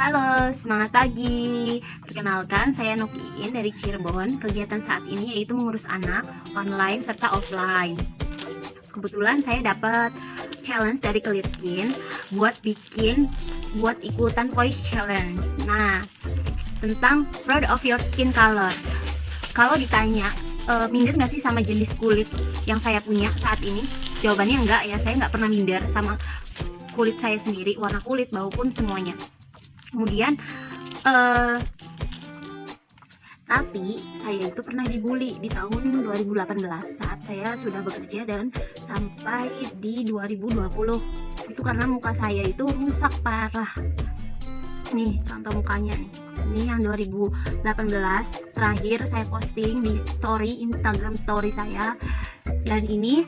Halo, semangat pagi. Perkenalkan, saya Nukiin dari Cirebon. Kegiatan saat ini yaitu mengurus anak online serta offline. Kebetulan saya dapat challenge dari Clearskin buat ikutan voice challenge. Nah, tentang proud of your skin color. Kalau ditanya minder nggak sih sama jenis kulit yang saya punya saat ini? Jawabannya enggak ya, saya nggak pernah minder sama kulit saya sendiri, warna kulit maupun semuanya. Kemudian tapi saya itu pernah dibully di tahun 2018 saat saya sudah bekerja dan sampai di 2020. Itu karena muka saya itu rusak parah. Nih contoh mukanya nih. Ini yang 2018 terakhir saya posting di Instagram story saya, dan ini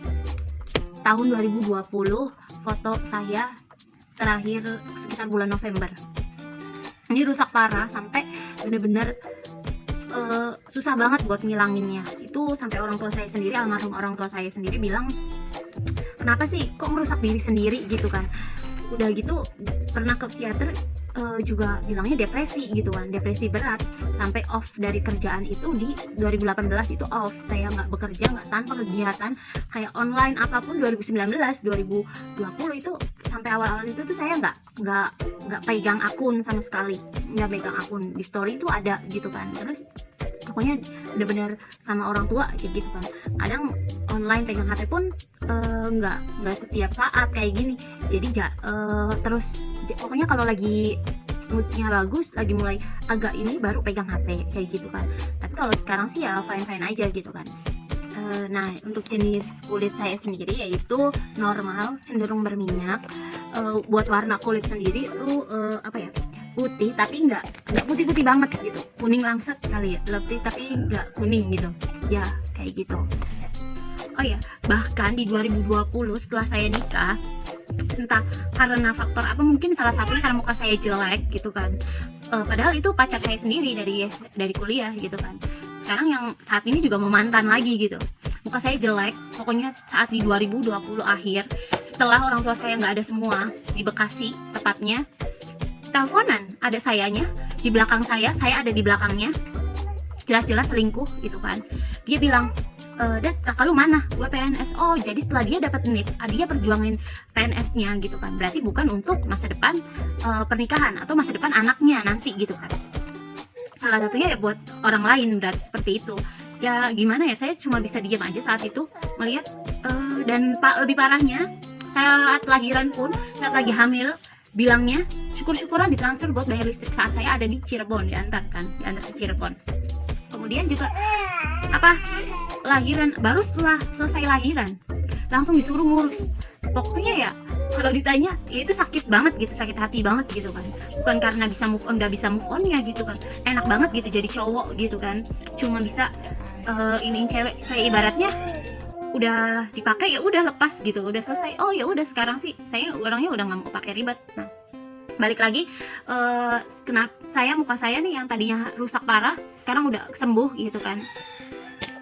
tahun 2020 foto saya terakhir sekitar bulan November. Ini rusak parah sampai bener-bener susah banget buat ngilanginnya. Itu sampai orang tua saya sendiri, almarhum orang tua saya sendiri bilang, kenapa sih kok merusak diri sendiri gitu kan. Udah gitu pernah ke psikiater juga bilangnya depresi gitu kan, depresi berat, sampai off dari kerjaan itu di 2018 itu off. Saya nggak bekerja, nggak tanpa kegiatan kayak online apapun. 2019 2020 itu sampai awal-awal itu tuh saya nggak pegang akun sama sekali, nggak pegang akun. Di story itu ada gitu kan, terus pokoknya bener-bener sama orang tua kayak gitu kan. Kadang online pegang HP pun nggak setiap saat kayak gini. Jadi terus pokoknya kalau lagi moodnya bagus, lagi mulai agak ini, baru pegang HP kayak gitu kan. Tapi kalau sekarang sih ya fine-fine aja gitu kan. Nah, untuk jenis kulit saya sendiri yaitu normal, cenderung berminyak. Buat warna kulit sendiri tuh putih, tapi nggak putih-putih banget gitu, kuning langsat kali ya, lebih tapi nggak kuning gitu ya, kayak gitu. Oh ya, bahkan di 2020 setelah saya nikah, entah karena faktor apa, mungkin salah satunya karena muka saya jelek gitu kan. Padahal itu pacar saya sendiri dari kuliah gitu kan. Sekarang yang saat ini juga mau mantan lagi gitu. Muka saya jelek, pokoknya saat di 2020 akhir, setelah orang tua saya nggak ada semua di Bekasi tepatnya, teleponan ada sayanya di belakang saya ada di belakangnya, jelas-jelas selingkuh gitu kan. Dia bilang, "Dad, kakak lu mana? Gue PNS." Oh, jadi setelah dia dapat NIP, dia perjuangin PNS-nya gitu kan. Berarti bukan untuk masa depan pernikahan atau masa depan anaknya nanti gitu kan. Salah satunya ya buat orang lain, berarti seperti itu. Ya gimana ya, saya cuma bisa diam aja saat itu melihat. Dan lebih parahnya, saat lahiran pun, saat lagi hamil, bilangnya syukur-syukuran ditransfer buat bayar listrik saat saya ada di Cirebon, diantar ke Cirebon. Kemudian juga lahiran, baru setelah selesai lahiran langsung disuruh ngurus. Pokoknya ya kalau ditanya ya itu sakit banget gitu, sakit hati banget gitu kan. Bukan karena bisa move on, nggak bisa move on ya gitu kan, enak banget gitu jadi cowok gitu kan, cuma bisa iniin cewek. Kayak ibaratnya udah dipakai ya udah lepas gitu, udah selesai. Oh ya udah, sekarang sih saya orangnya udah nggak mau pakai ribet. Nah, balik lagi, muka saya nih yang tadinya rusak parah sekarang udah sembuh gitu kan.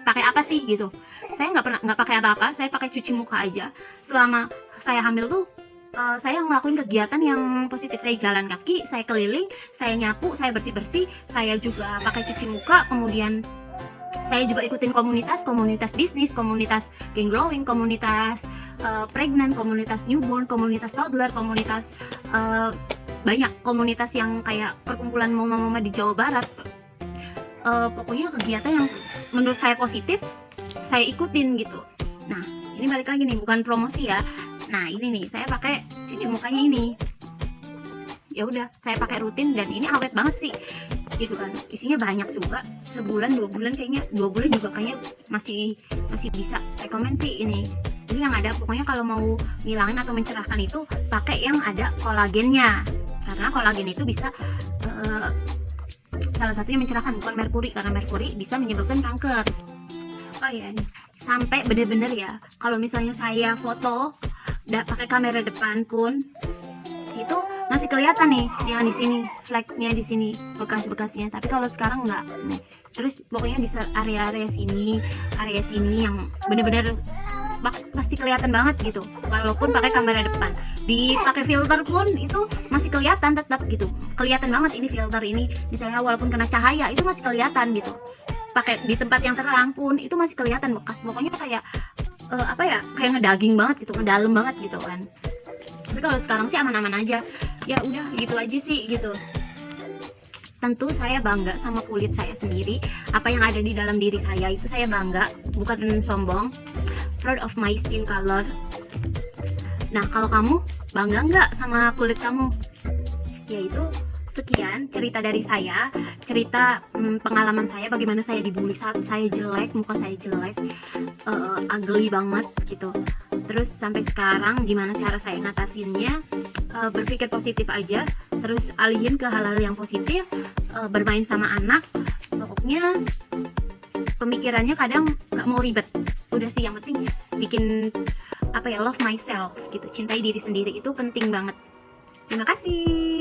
Pakai apa sih gitu? Saya nggak pakai apa-apa, saya pakai cuci muka aja. Selama saya hamil tuh saya ngelakuin kegiatan yang positif. Saya jalan kaki, saya keliling, saya nyapu, saya bersih-bersih, saya juga pakai cuci muka. Kemudian saya juga ikutin komunitas bisnis, komunitas geng glowing, komunitas pregnant, komunitas newborn, komunitas toddler, komunitas banyak komunitas yang kayak perkumpulan mama-mama di Jawa Barat. Pokoknya kegiatan yang menurut saya positif, saya ikutin gitu. Nah, ini balik lagi nih, bukan promosi ya. Nah, ini nih, saya pakai cuci mukanya ini. Ya udah, saya pakai rutin dan ini awet banget sih. Gitu kan. Isinya banyak juga. Sebulan, 2 bulan kayaknya, 2 bulan juga kayaknya masih bisa. Rekomen sih ini. Ini yang ada, pokoknya kalau mau ngilangin atau mencerahkan itu pakai yang ada kolagennya. Karena kolagen itu bisa salah satunya mencerahkan, bukan merkuri, karena merkuri bisa menyebabkan kanker. Oh iya nih, sampai bener-bener ya, kalau misalnya saya foto pakai kamera depan pun itu masih kelihatan nih yang di sini, flagnya di sini, bekas-bekasnya. Tapi kalau sekarang enggak nih. Terus pokoknya di area sini yang bener-bener pasti kelihatan banget gitu, walaupun pakai kamera depan. Dipakai filter pun itu masih kelihatan, tetap gitu kelihatan banget ini filter ini, misalnya walaupun kena cahaya itu masih kelihatan gitu. Pakai di tempat yang terang pun itu masih kelihatan bekas, pokoknya kayak apa ya, kayak ngedaging banget gitu, ngedalem banget gitu kan. Tapi kalau sekarang sih aman-aman aja, ya udah gitu aja sih gitu. Tentu saya bangga sama kulit saya sendiri, apa yang ada di dalam diri saya itu saya bangga, bukan sombong. Proud of my skin color. Nah, kalau kamu bangga nggak sama kulit kamu? Yaitu sekian cerita dari saya, cerita pengalaman saya, bagaimana saya dibully saat saya jelek, muka saya jelek, ugly banget gitu. Terus sampai sekarang gimana cara saya ngatasinnya, berpikir positif aja, terus alihin ke hal-hal yang positif, bermain sama anak, pokoknya pemikirannya kadang nggak mau ribet. Udah sih, yang penting bikin apa ya, love myself gitu, cintai diri sendiri itu penting banget. Terima kasih.